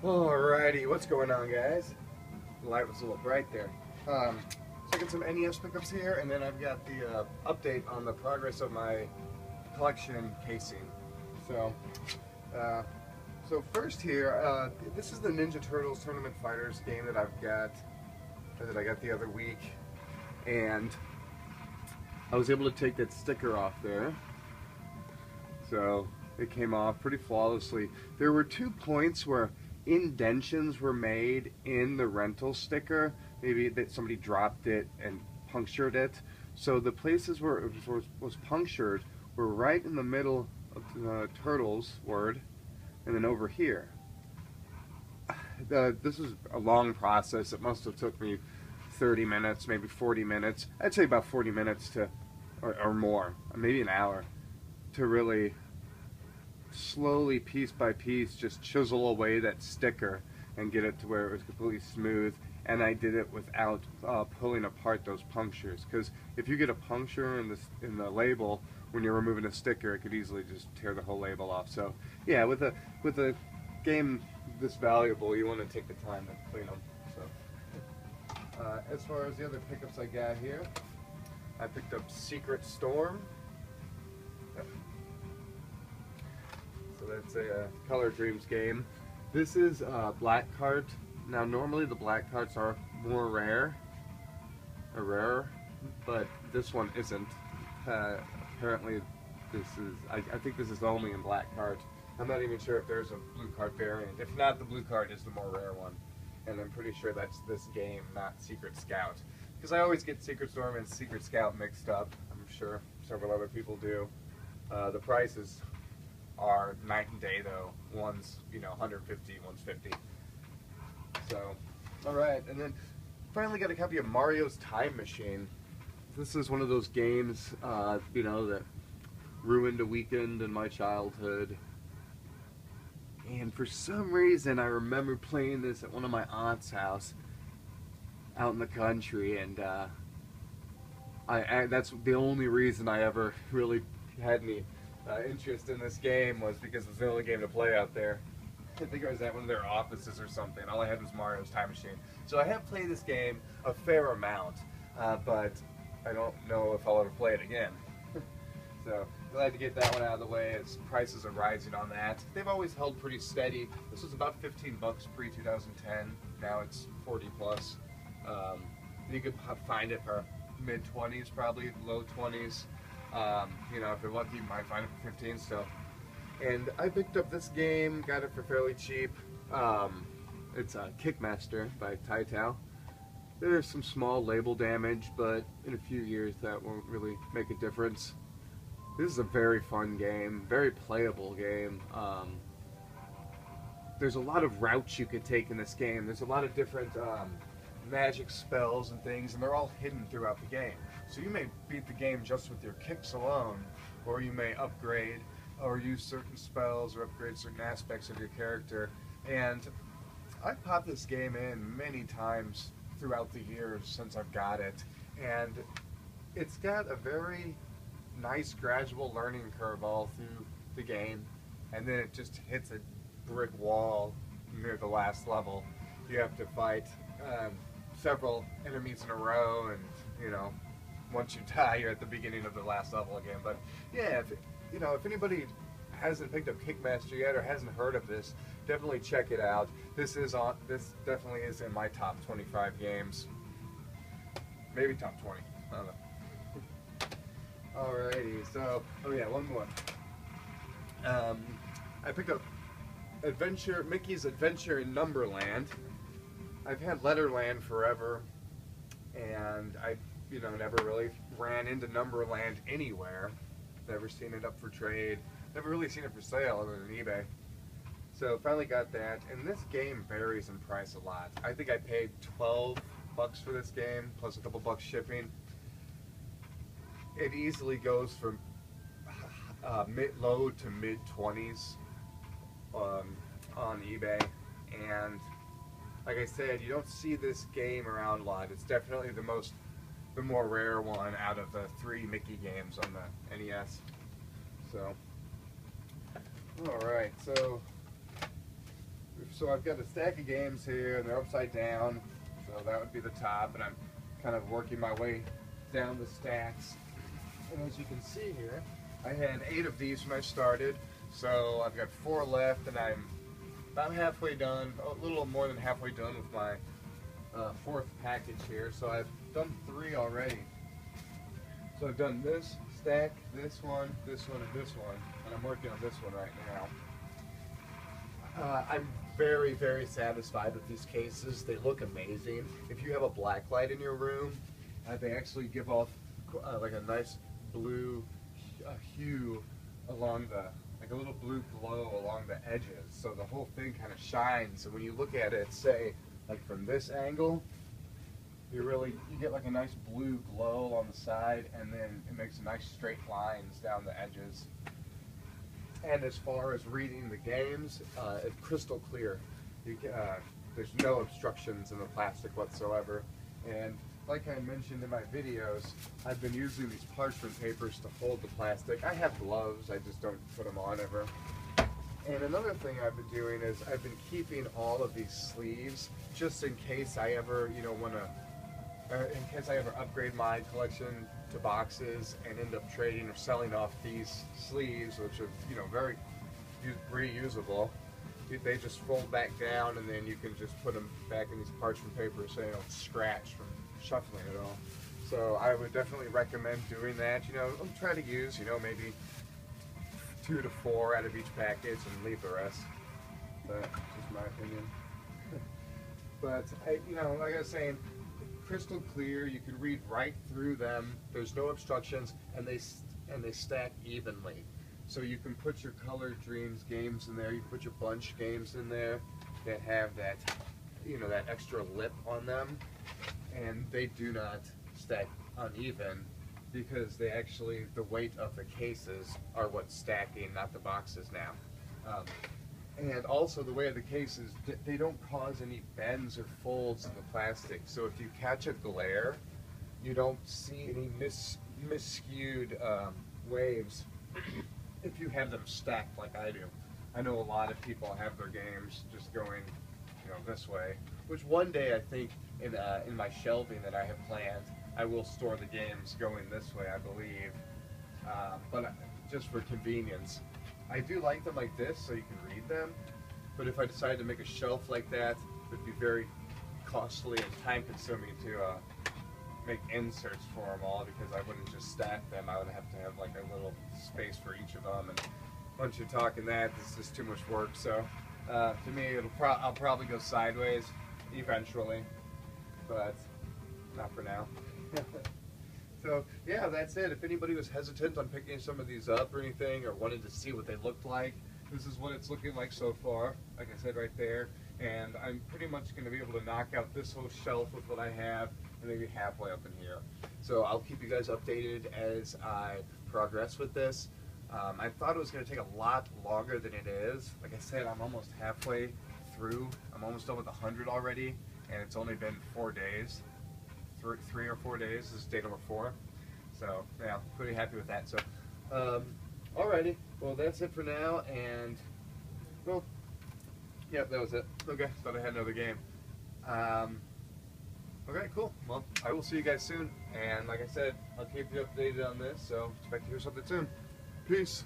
Alrighty, what's going on, guys? The light was a little bright there. Checking some NES pickups here, and then I've got the update on the progress of my collection casing. So first here, this is the Ninja Turtles Tournament Fighters game that I got the other week, and I was able to take that sticker off there. So it came off pretty flawlessly. There were 2 points where indentions were made in the rental sticker. Maybe that somebody dropped it and punctured it. So the places where it was punctured were right in the middle of the turtles word, and then over here. This was a long process. It must have took me 30 minutes, maybe 40 minutes. I'd say about 40 minutes or more, maybe an hour, to really slowly, piece by piece, just chisel away that sticker and get it to where it was completely smooth. And I did it without pulling apart those punctures, because if you get a puncture in the label when you're removing a sticker, it could easily just tear the whole label off. So yeah, with a game this valuable, you want to take the time to clean them. So as far as the other pickups I got here, I picked up Secret Storm. So that's a Color Dreams game. This is black cart. Now normally the black carts are more rarer, but this one isn't. Apparently this is, I think this is only in black cart. I'm not even sure if there's a blue cart variant. If not, the blue cart is the more rare one. And I'm pretty sure that's this game, not Secret Scout. Because I always get Secret Storm and Secret Scout mixed up. I'm sure several other people do. The prices are night and day though. One's, 150, one's 50. So, alright, and then finally got a copy of Mario's Time Machine. This is one of those games, that ruined a weekend in my childhood. And for some reason, I remember playing this at one of my aunt's house out in the country, and that's the only reason I ever really had any interest in this game, was because it was the only game to play out there. I think I was at one of their offices or something. All I had was Mario's Time Machine. So I have played this game a fair amount, but I don't know if I'll ever play it again. So glad to get that one out of the way, as prices are rising on that. They've always held pretty steady. This was about 15 bucks pre-2010. Now it's 40 plus. You could find it for mid-20s, probably low 20s. If you're lucky, you might find it for 15 still. And I picked up this game, got it for fairly cheap. It's Kickmaster by Taitao. There's some small label damage, but in a few years that won't really make a difference. This is a very fun game, very playable game. There's a lot of routes you could take in this game. There's a lot of different magic spells and things, and they're all hidden throughout the game. So you may beat the game just with your kicks alone, or you may upgrade or use certain spells or upgrade certain aspects of your character. And I've popped this game in many times throughout the years since I've got it, and it's got a very nice gradual learning curve all through the game, and then it just hits a brick wall near the last level. You have to fight several enemies in a row, and once you die, you're at the beginning of the last level again. But yeah, if anybody hasn't picked up Kickmaster yet or hasn't heard of this, definitely check it out. This definitely is in my top 25 games, maybe top 20. I don't know. Alrighty, so one more. I picked up Mickey's Adventure in Numberland. I've had Letterland forever, and I never really ran into Numberland anywhere. Never seen it up for trade. Never really seen it for sale other than eBay. So finally got that, and this game varies in price a lot. I think I paid 12 bucks for this game, plus a couple bucks shipping. It easily goes from low to mid 20s on eBay, and like I said, you don't see this game around a lot. It's definitely the more rare one out of the 3 Mickey games on the NES. So, alright, so we've so I've got a stack of games here, and they're upside down, so that would be the top, and I'm kind of working my way down the stacks. And as you can see here, I had 8 of these when I started, so I've got 4 left, and I'm about halfway done, a little more than halfway done with my 4th package here. So I've done 3 already. So I've done this stack, this one, and this one, and I'm working on this one right now. I'm very, very satisfied with these cases. They look amazing. If you have a black light in your room, they actually give off like a nice blue hue along the, like a little blue glow along the edges, so the whole thing kind of shines. And when you look at it, say like from this angle, you get like a nice blue glow on the side, and then it makes nice straight lines down the edges. And as far as reading the games, it's crystal clear. There's no obstructions in the plastic whatsoever. And like I mentioned in my videos, I've been using these parchment papers to hold the plastic. I have gloves, I just don't put them on ever. And another thing I've been doing is I've been keeping all of these sleeves just in case I ever, in case I ever upgrade my collection to boxes and end up trading or selling off these sleeves, which are, very reusable. They just fold back down, and then you can just put them back in these parchment papers so they don't scratch from shuffling it all. So I would definitely recommend doing that. I'll try to use, maybe 2 to 4 out of each package and leave the rest. That's just my opinion. But like I was saying, crystal clear. You can read right through them. There's no obstructions, and they stack evenly. So you can put your Colored Dreams games in there. You can put your bunch games in there that have that, that extra lip on them, and they do not stack uneven because they actually, the weight of the cases are what's stacking, not the boxes now. And also the way of the cases, they don't cause any bends or folds in the plastic. So if you catch a glare, you don't see any miscued waves if you have them stacked like I do. I know a lot of people have their games just going, this way, which one day I think in my shelving that I have planned, I will store the games going this way, I believe, but just for convenience. I do like them like this so you can read them, but if I decided to make a shelf like that, it would be very costly and time consuming to make inserts for them all, because I wouldn't just stack them. I would have to have like a little space for each of them, and once you're talking that, it's just too much work. So to me, I'll probably go sideways eventually, but not for now. So yeah, that's it. If anybody was hesitant on picking some of these up or anything, or wanted to see what they looked like, this is what it's looking like so far, like I said right there. And I'm pretty much going to be able to knock out this whole shelf with what I have, and maybe halfway up in here. So I'll keep you guys updated as I progress with this. I thought it was going to take a lot longer than it is. Like I said, I'm almost halfway through. I'm almost done with 100 already, and it's only been 4 days. 3 or 4 days. This is day number 4. So yeah, pretty happy with that. So alrighty, well that's it for now, and well, yeah, that was it. Okay, thought I had another game. Okay, cool. Well, I will see you guys soon, and like I said, I'll keep you updated on this, so expect to hear something soon. Peace.